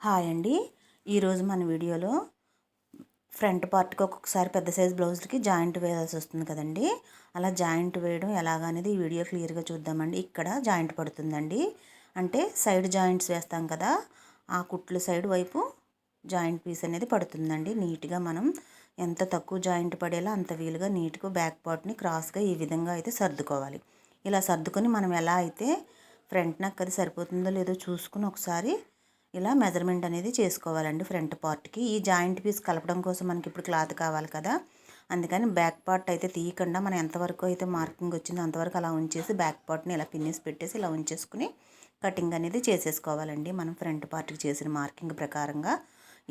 Hi అండి. ఈరోజు మన వీడియోలో ఫ్రంట్ పార్ట్కి ఒక్కొక్కసారి పెద్ద సైజ్ బ్లౌజ్కి జాయింట్ వేయాల్సి వస్తుంది కదండి. అలా జాయింట్ వేయడం ఎలాగనేది ఈ వీడియో క్లియర్గా చూద్దామండి. ఇక్కడ జాయింట్ పడుతుందండి, అంటే సైడ్ జాయింట్స్ వేస్తాం కదా, ఆ కుట్లు సైడ్ వైపు జాయింట్ పీస్ అనేది పడుతుందండి. నీట్గా మనం ఎంత తక్కువ జాయింట్ పడేలా అంత వీలుగా నీట్గా బ్యాక్ పార్ట్ని క్రాస్గా ఈ విధంగా అయితే సర్దుకోవాలి. ఇలా సర్దుకొని మనం ఎలా అయితే ఫ్రంట్ నెక్ అది సరిపోతుందో లేదో చూసుకుని ఒకసారి ఇలా మెజర్మెంట్ అనేది చేసుకోవాలండి. ఫ్రంట్ పార్ట్కి ఈ జాయింట్ పీస్ కలపడం కోసం మనకి ఇప్పుడు క్లాత్ కావాలి కదా, అందుకని బ్యాక్ పార్ట్ అయితే తీయకుండా మనం ఎంతవరకు అయితే మార్కింగ్ వచ్చిందో అంతవరకు అలా ఉంచేసి బ్యాక్ పార్ట్ని ఇలా పిన్నిస్ పెట్టేసి ఇలా ఉంచేసుకుని కటింగ్ అనేది చేసేసుకోవాలండి. మనం ఫ్రంట్ పార్ట్కి చేసిన మార్కింగ్ ప్రకారంగా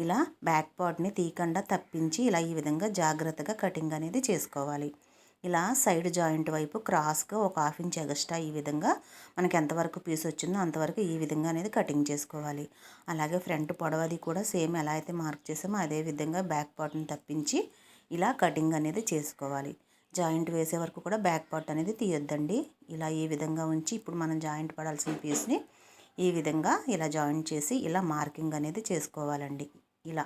ఇలా బ్యాక్ పార్ట్ని తీయకుండా తప్పించి ఇలా ఈ విధంగా జాగ్రత్తగా కటింగ్ అనేది చేసుకోవాలి. ఇలా సైడ్ జాయింట్ వైపు క్రాస్గా ఒక హాఫ్ ఇంచ్ ఎగస్ట్రా ఈ విధంగా మనకి ఎంతవరకు పీస్ వచ్చిందో అంతవరకు ఈ విధంగా అనేది కటింగ్ చేసుకోవాలి. అలాగే ఫ్రంట్ పొడవది కూడా సేమ్ ఎలా అయితే మార్క్ చేసామో అదే విధంగా బ్యాక్ పార్ట్ని తప్పించి ఇలా కటింగ్ అనేది చేసుకోవాలి. జాయింట్ వేసే వరకు కూడా బ్యాక్ పార్ట్ అనేది తీయొద్దండి. ఇలా ఈ విధంగా ఉంచి ఇప్పుడు మనం జాయింట్ పడాల్సిన పీస్ని ఈ విధంగా ఇలా జాయింట్ చేసి ఇలా మార్కింగ్ అనేది చేసుకోవాలండి. ఇలా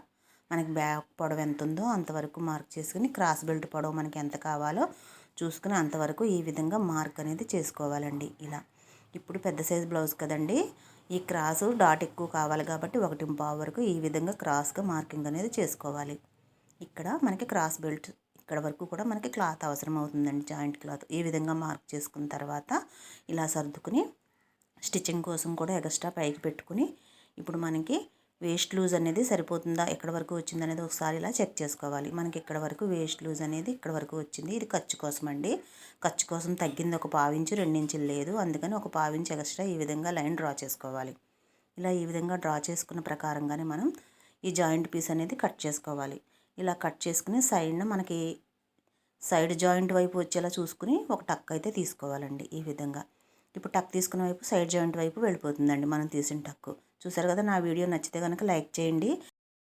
మనకి బ్యాక్ పొడవు ఎంత ఉందో అంతవరకు మార్క్ చేసుకుని క్రాస్ బెల్ట్ పొడవు మనకి ఎంత కావాలో చూసుకుని అంతవరకు ఈ విధంగా మార్క్ అనేది చేసుకోవాలండి. ఇలా ఇప్పుడు పెద్ద సైజ్ బ్లౌజ్ కదండి, ఈ క్రాసు డాట్ ఎక్కువ కావాలి కాబట్టి 1.5 వరకు ఈ విధంగా క్రాస్గా మార్కింగ్ అనేది చేసుకోవాలి. ఇక్కడ మనకి క్రాస్ బెల్ట్ ఇక్కడ వరకు కూడా మనకి క్లాత్ అవసరం అవుతుందండి, జాయింట్ క్లాత్. ఈ విధంగా మార్క్ చేసుకున్న తర్వాత ఇలా సర్దుకుని స్టిచ్చింగ్ కోసం కూడా ఎక్స్ట్రా పైకి పెట్టుకుని ఇప్పుడు మనకి వేస్ట్ లూజ్ అనేది సరిపోతుందా, ఎక్కడ వరకు వచ్చింది అనేది ఒకసారి ఇలా చెక్ చేసుకోవాలి. మనకి ఇక్కడ వరకు వేస్ట్ లూజ్ అనేది ఇక్కడ వరకు వచ్చింది. ఇది ఖర్చు కోసం అండి. ఖర్చు కోసం తగ్గింది ఒక 1/2 ఇంచు 2 ఇంచులు లేదు, అందుకని ఒక 1/2 ఇంచు ఎక్స్ట్రా ఈ విధంగా లైన్ డ్రా చేసుకోవాలి. ఇలా ఈ విధంగా డ్రా చేసుకున్న ప్రకారంగానే మనం ఈ జాయింట్ పీస్ అనేది కట్ చేసుకోవాలి. ఇలా కట్ చేసుకుని సైడ్న మనకి సైడ్ జాయింట్ వైపు వచ్చేలా చూసుకుని ఒక టక్ అయితే తీసుకోవాలండి. ఈ విధంగా ఇప్పుడు టక్ తీసుకున్న వైపు సైడ్ జాయింట్ వైపు వెళ్ళిపోతుందండి మనం తీసిన టక్కు. చూసారు కదా. నా వీడియో నచ్చితే కనుక లైక్ చేయండి.